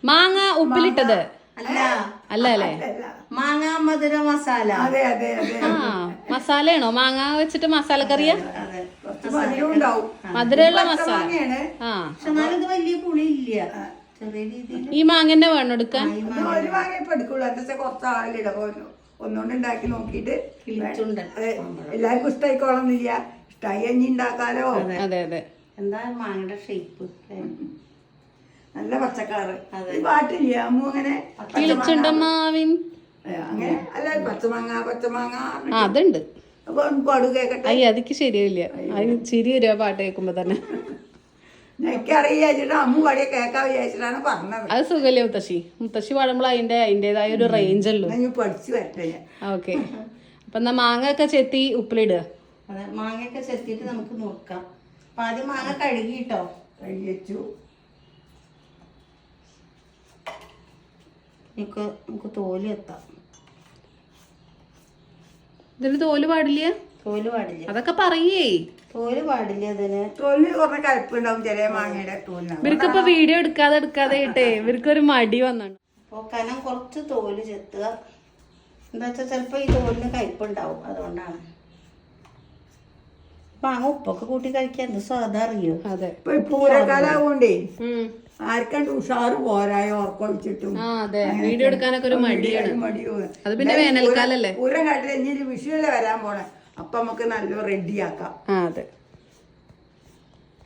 മാങ്ങ ഉപ്പിലിട്ടത് അല്ല അല്ല അല്ലേ? മാങ്ങ മധുര മസാല. ആ മസാലയാണോ? മാങ്ങ വെച്ചിട്ട് മസാല കറിയാ? മധുരമുള്ള മസാല. ആ പക്ഷെ എന്നാലും ഇത് വലിയ പുളി ഇല്ല, ചെറിയ രീതിയിൽ. ഈ മാങ്ങന്നെ വേണം എടുക്കാൻ? ഒരു മാങ്ങ ഇപ്പൊ എടുക്കുള്ളൂ. എന്താ കുറച്ച് ആളിട ഒന്നുകൊണ്ട് ഉണ്ടാക്കി നോക്കിട്ട് എല്ലാവർക്കും ഇഷ്ടമായിക്കോളന്നില്ല. ഇഷ്ടമായി അഞ്ഞി ഉണ്ടാക്കാലോ. അതെ അതെ. എന്താ മാങ്ങയുടെ ഷേപ്പ്, നല്ല പച്ചക്കാറ് പാട്ടില്ല അമ്മു അങ്ങനെ കിളിച്ചുണ്ടമാവിൻ അങ്ങനെ അല്ല പച്ചമാങ്ങ അതുണ്ട്. അപ്പൊ പാടു കേക്കട്ടെ. അയ്യ അതിക്ക് ശരിയാവില്ല. അത് ചിരി വരിക പാട്ട് കേൾക്കുമ്പോ തന്നെ. എനിക്കറിയാച്ചിട്ട് അമ്മു പാടിയ കേൾക്കാൻ വിചാരിച്ചിട്ടാണ് പറഞ്ഞത്. അത് സുഖല്ലേ മുത്തശ്ശി പാടുമ്പോൾ അതിന്റേതായ ഒരു റേഞ്ച് അല്ലോ. പഠിച്ചു വരട്ടെ. ഓക്കെ. അപ്പൊ എന്നാ മാങ്ങ ഒക്കെ ചെത്തി ഉപ്പിലിടുക. അതെ, മാങ്ങയൊക്കെ ചെത്തിയിട്ട് നമുക്ക് നോക്കാം. അപ്പൊ ആദ്യം മാങ്ങ കഴുകിട്ടോ. കഴുകി വെച്ചു. നമുക്ക് തോല് എത്താം. ഇതിന് തോല് പാടില്ല? തോല് പാടില്ല. അതൊക്കെ പറയേ. തോല് പാടില്ല. അതിന് തോലിന് കുറഞ്ഞ കയ്പുണ്ടാവും ചില മാങ്ങയുടെ തോലിനാവും. ഇവർക്കിപ്പോ വീഡിയോ എടുക്കാതെ ഇട്ടേ ഇവർക്കൊരു മടി വന്നാണ്. അപ്പൊ കനം കുറച്ച് തോല് ചെത്തുക. എന്താ വെച്ചാൽ ചിലപ്പോ ഈ തോലിന് കയ്പുണ്ടാവും, അതുകൊണ്ടാണ്. മാങ്ങ ഉപ്പൊക്കെ കൂട്ടി കഴിക്കാൻ എന്ത് സ്വാദം അറിയോ? അതെ. ഇപ്പൊ പൂരക്കാലാവോണ്ടേ ആർക്കണ്ട് ഉഷാറ് പോരായോ ഓർക്കൊഴിച്ചിട്ടും. അതെ, വീഡിയോ എടുക്കാനൊക്കെ ഒരു മടിയാണ്. മടിയോ. അത് പിന്നെ വേനൽക്കാലല്ലേ. പൂരം കാട്ടിൽ ഇനി വിഷുവല്ലേ വരാൻ പോണേ. അപ്പൊ നമുക്ക് നല്ല റെഡിയാക്കാം. അതെ.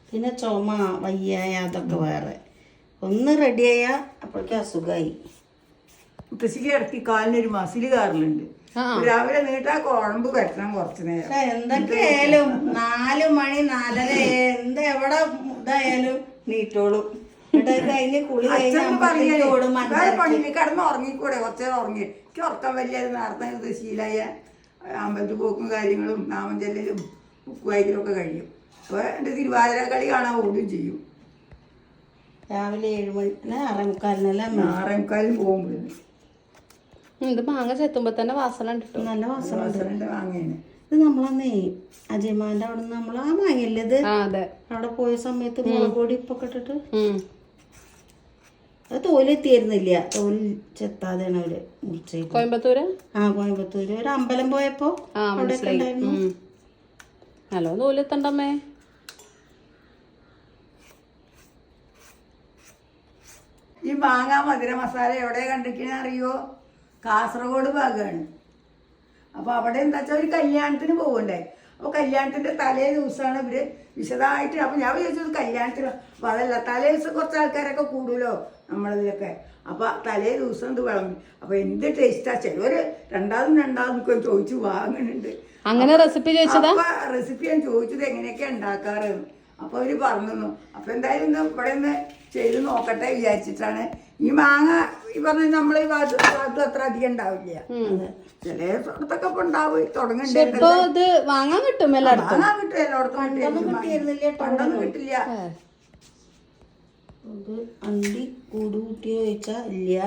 പിന്നെ ചുമ വയ്യായ അതൊക്കെ വേറെ. ഒന്ന് റെഡിയായ അപ്പോഴേക്കും അസുഖമായി. മുത്തശ്ശിക്ക് ഇടയ്ക്ക് കാലിനൊരു മസിൽ കാറിലുണ്ട്. രാവിലെ നീട്ടാ കുഴമ്പ് പറ്റണം കുറച്ചു നേരം. എന്തൊക്കെയായാലും 4 മണി 4:30 എന്ത് എവിടെ ഇതായാലും നീറ്റോളും. കഴിഞ്ഞ് കുളി പണിയിൽ കിടന്ന് ഉറങ്ങിക്കൂടെ? കുറച്ചേരം ഉറങ്ങി. എനിക്ക് ഉറക്കം വലിയ നേരത്തെ ശീലായ അമ്പലത്തിൽ പോക്കും കാര്യങ്ങളും നാമം ചെല്ലലും ഉക്കുവായ്ക്കലും ഒക്കെ കഴിയും. അപ്പോൾ എൻ്റെ തിരുവാതിര കളി കാണാൻ ഓടുകയും ചെയ്യും. രാവിലെ 7 മണി 6:45 പോകുമ്പോൾ ഇത് മാങ്ങ ചെത്തുമ്പോ തന്നെ വാസന ഉണ്ട്. നല്ല വാസന മാങ്ങയാണ്. ഇത് നമ്മളന്നേ അജയമാന്റെ അവിടെ നിന്ന് നമ്മൾ ആ മാങ്ങല്ലേ ഇത് അവിടെ പോയ സമയത്ത് മുളക് പൊടി ഉപ്പൊക്കെ ഇട്ടിട്ട് അത് തോലെത്തിയിരുന്നില്ല. തോല് ചെത്താതെയാണ് അവര് മുറിച്ചത്. കോയമ്പത്തൂര്? കോയമ്പത്തൂര് ഒരു അമ്പലം പോയപ്പോ അവിടെ ഉണ്ടായിരുന്നു. ഹലോ, തോലെത്തണ്ടമ്മേ. ഈ മാങ്ങ മധുര മസാല എവിടെ കണ്ടിരിക്കണ അറിയോ? കാസർഗോഡ് ഭാഗമാണ്. അപ്പോൾ അവിടെ എന്താ വെച്ചാൽ ഒരു കല്യാണത്തിന് പോകണ്ടേ. അപ്പോൾ കല്യാണത്തിൻ്റെ തലേ ദിവസമാണ് ഇവർ വിശദമായിട്ട്. അപ്പോൾ ഞാൻ വിചാരിച്ചത് കല്യാണത്തിന്. അപ്പോൾ അതല്ല, തലേ ദിവസം കുറച്ച് ആൾക്കാരൊക്കെ കൂടുമല്ലോ നമ്മളിതിലൊക്കെ. അപ്പോൾ തലേ ദിവസം ഇത് വിളമ്പി. അപ്പോൾ എന്ത് ടേസ്റ്റാ. ചിലവർ രണ്ടാമതൊക്കെ ചോദിച്ചു വാങ്ങുന്നുണ്ട്. അങ്ങനെ റെസിപ്പി ചോദിച്ചതാ? അപ്പോൾ റെസിപ്പി ഞാൻ ചോദിച്ചത് എങ്ങനെയൊക്കെയാണ് ഉണ്ടാക്കാറെന്ന്. അപ്പോൾ അവർ പറഞ്ഞു. അപ്പോൾ എന്തായാലും ഇന്ന് ഇവിടെ ഒന്ന് ചെയ്ത് നോക്കട്ടെ വിചാരിച്ചിട്ടാണ്. ഈ മാങ്ങ ഈ പറഞ്ഞ നമ്മളെ ഈ ഭാഗത്തും അത്ര അധികം ഉണ്ടാവില്ല. ചില സ്ഥലത്തൊക്കെ ഇപ്പൊ ഉണ്ടാവും തുടങ്ങുന്നുണ്ട്. വാങ്ങാൻ കിട്ടും എല്ലായിടത്തും. പണ്ടൊന്നും കിട്ടില്ല. അണ്ടി കൂടുകൂട്ടിയോ ചോദിച്ചാ ഇല്ല.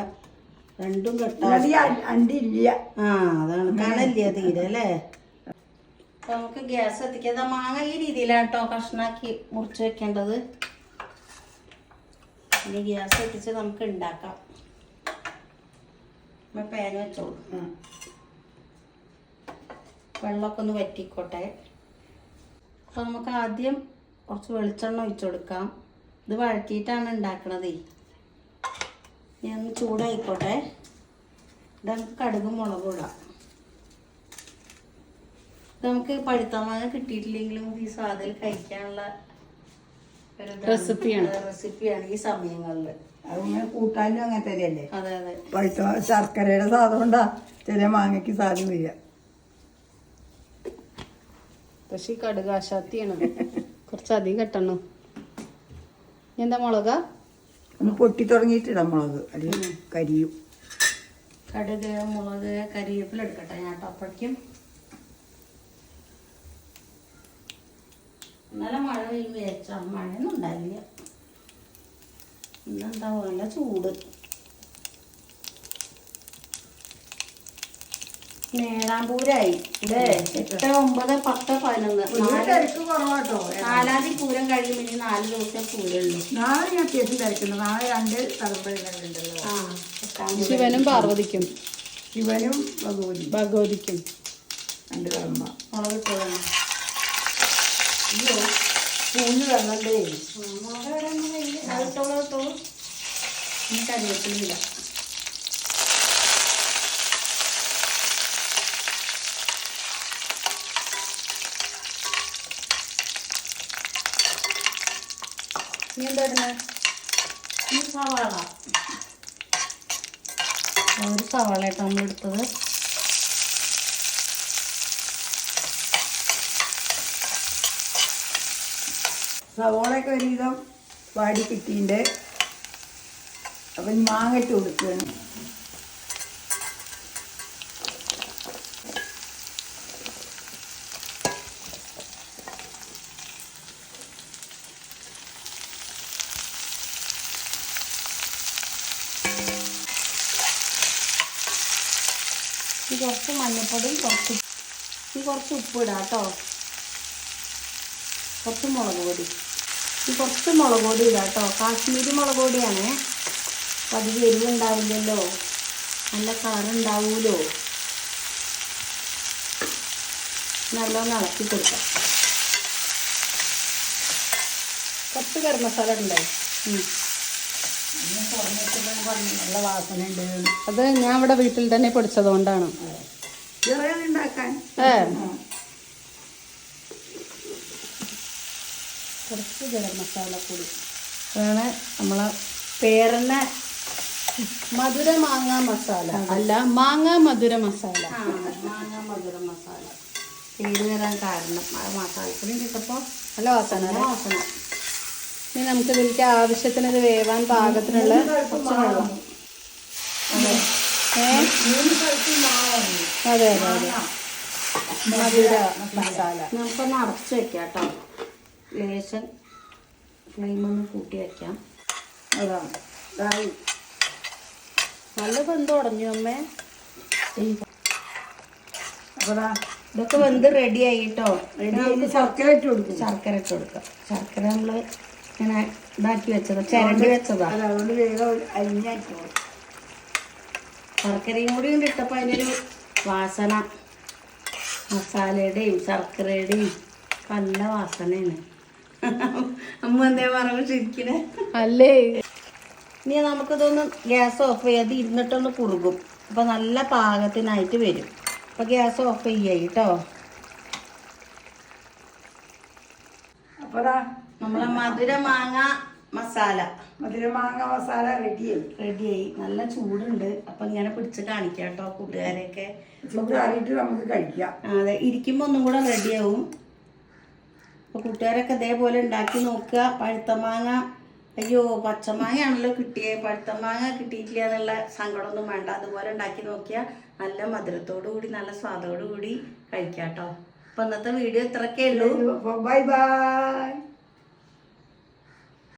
രണ്ടും കെട്ടാ അണ്ടി ഇല്ല. അതാണ് കണല്ല തീരെ അല്ലേ. അപ്പൊ നമുക്ക് ഗ്യാസ് എത്തിക്കാതെ മാങ്ങ ഈ രീതിയിലാണ് കേട്ടോ കഷ്ണാക്കി മുറിച്ച് വെക്കേണ്ടത്. ഇനി ഗ്യാസ് എത്തിച്ച് നമുക്ക് ഉണ്ടാക്കാം. പാൻ വെച്ചോളൂ. വെള്ളമൊക്കെ ഒന്ന് വറ്റിക്കോട്ടെ. അപ്പോൾ നമുക്ക് ആദ്യം കുറച്ച് വെളിച്ചെണ്ണ ഒഴിച്ചു കൊടുക്കാം. ഇത് വഴറ്റിയിട്ടാണ് ഉണ്ടാക്കണതേ. ഞാൻ ഒന്ന് ചൂടായിക്കോട്ടെ. ഇത് നമുക്ക് കടുകും മുളകും ഇടാം. ഇത് നമുക്ക് പഴുത്ത മാങ്ങ കിട്ടിയിട്ടില്ലെങ്കിലും ഈ സ്വാദിൽ കഴിക്കാനുള്ള റെസിപ്പിയാണ് ഈ സമയങ്ങളിൽ. അതിങ്ങനെ കൂട്ടാനും അങ്ങനെ തന്നെയല്ലേ. അതെ അതെ. പഴുത്ത ശർക്കരയുടെ സാധനം കൊണ്ടാ ചില മാങ്ങയ്ക്ക് സാധനം വരിക. പക്ഷേ കടുക് ആശാത്തിയാണ്. കുറച്ചധികം കെട്ടണം. എന്താ മുളക ഒന്ന് പൊട്ടി തുടങ്ങിയിട്ടിടാം മുളക്, അല്ലെങ്കിൽ കരിയും. കടുക് മുളക് കരിവേപ്പില എടുക്കട്ടെ ഞാൻ അപ്പോഴേക്കും. നല്ല മഴ പെയ്യുമ്പോൾ വിചാരിച്ചാ മഴയൊന്നും ഉണ്ടാവില്ല. ഇന്നെന്താ നല്ല ചൂട്. നേടാമ്പൂരായി അല്ലേ? 8, 9, 10, 11 ഒരു തിരക്ക് കുറവാട്ടോ. 4-ാം തീയതി പൂരം കഴിയുമ്പോൾ ഇനി 4 ദിവസം പൂരമുള്ളൂ. നാളെ ഞാൻ അത്യാവശ്യം തിരക്കുന്നു. നാളെ 2 തലമ്പഴുന്നുണ്ടല്ലോ. ആ 8-ാം തീയതി ശിവനും പാർവതിക്കും ശിവനും ഭഗവതിക്കും 2 തലമ്പ. മുളകിട്ടോളാം. അയ്യോ പൂഞ്ഞ് വെള്ളണ്ടേ. ഇട്ടോളൂ ഇട്ടോളൂ. ഇനി കറിവേപ്പിലില്ല. ഇനി എന്താ ഇടുന്നത്? ഈ സവാള. ഒരു സവാളയായിട്ട് നമ്മൾ എടുത്തത്. സവോളയൊക്കെ ഒരുവിധം വാടി കിട്ടിയിട്ടുണ്ട്. അപ്പം മാങ്ങ ഇട്ട് കൊടുക്കുകയാണ്. ഈ കുറച്ച് മഞ്ഞൾപ്പൊടി, കുറച്ച് ഉപ്പ് ഇടാം കേട്ടോ. കുറച്ച് മുളക് പൊടി, കുറച്ച് മുളക് പൊടി ഇടാം കേട്ടോ. കാശ്മീരി മുളക് പൊടിയാണേ. അപ്പം അധികം എരിവുണ്ടാവില്ലല്ലോ, നല്ല കളറുണ്ടാവുമല്ലോ. നല്ലോണം ഇളക്കി കൊടുക്കാം. കുറച്ച് ഗരം മസാല ഉണ്ടായി. നല്ല വാസന ഉണ്ട്. അത് ഞാൻ ഇവിടെ വീട്ടിൽ തന്നെ പൊടിച്ചതുകൊണ്ടാണ്. ഉണ്ടാക്കാൻ കുറച്ച് ഗരം മസാല പൊടി അതാണ് നമ്മളെ പേരന്നെ മധുര മാങ്ങ മസാല അല്ല, മാങ്ങ മധുര മസാല. മാങ്ങ മധുര മസാല പേര് വരാൻ കാരണം ആ മസാലപ്പൊടി കിട്ടപ്പോൾ നല്ല വാസന. നല്ല വാസന. ഇനി നമുക്ക് ഇതിലേക്ക് ആവശ്യത്തിന് ഇത് വേവാൻ പാകത്തിനുള്ള കുറച്ച് വെള്ളം. അതെ അതെ അതെ, മധുര മസാല. നമുക്കൊന്ന് അടച്ച് വെക്കാം കേട്ടോ. ലേശം ഫ്ലെയിമൊന്ന് കൂട്ടി വയ്ക്കാം. അതാണ് നല്ല ബന്ധം ഉടഞ്ഞു അമ്മേ. അപ്പോൾ ഇതൊക്കെ വെന്ത് റെഡിയായി കേട്ടോ. റെഡി ശർക്കര ഇട്ട് കൊടുക്കും. ശർക്കര ഇട്ട് കൊടുക്കാം. ശർക്കര നമ്മൾ ഇങ്ങനെ ഇതാക്കി വെച്ചതാ, ചിരണ്ടി വെച്ചതാ. അതുകൊണ്ട് വേഗം അരിഞ്ഞാക്കി ശർക്കരയും കൂടി കൊണ്ട് ഇട്ടപ്പോൾ അതിനൊരു വാസന, മസാലയുടെയും ശർക്കരയുടെയും നല്ല വാസനയാണ്. അമ്മ എന്തേ പറഞ്ഞു ശരിക്കിനെ അല്ലേ? ഇനി നമുക്കിതൊന്ന് ഗ്യാസ് ഓഫ് ചെയ്യാതെ ഇരുന്നിട്ടൊന്ന് കുറുകും. അപ്പം നല്ല പാകത്തിനായിട്ട് വരും. അപ്പം ഗ്യാസ് ഓഫ് ചെയ്യാം കേട്ടോ. അപ്പോൾ നമ്മളെ മധുര മാങ്ങ മസാല റെഡിയായി. റെഡിയായി. നല്ല ചൂടുണ്ട്. അപ്പം ഇങ്ങനെ പിടിച്ച് കാണിക്കാം കേട്ടോ കൂട്ടുകാരെയൊക്കെ. ചൂടാറിയിട്ട് നമുക്ക് കഴിക്കാം. അതെ, ഇരിക്കുമ്പോൾ ഒന്നും കൂടെ റെഡിയാവും. അപ്പോൾ കൂട്ടുകാരൊക്കെ ഇതേപോലെ ഉണ്ടാക്കി നോക്കുക. പഴുത്ത മാങ്ങ, അയ്യോ പച്ചമാങ്ങയാണല്ലോ കിട്ടിയേ, പഴുത്ത മാങ്ങ കിട്ടിയിട്ടില്ല എന്നുള്ള സങ്കടമൊന്നും വേണ്ട. അതുപോലെ ഉണ്ടാക്കി നോക്കിയാൽ നല്ല മധുരത്തോടു കൂടി നല്ല സ്വാദോടു കൂടി കഴിക്കാം കേട്ടോ. അപ്പോൾ ഇന്നത്തെ വീഡിയോ ഇത്രയൊക്കെ ഉള്ളൂ. Bye bye.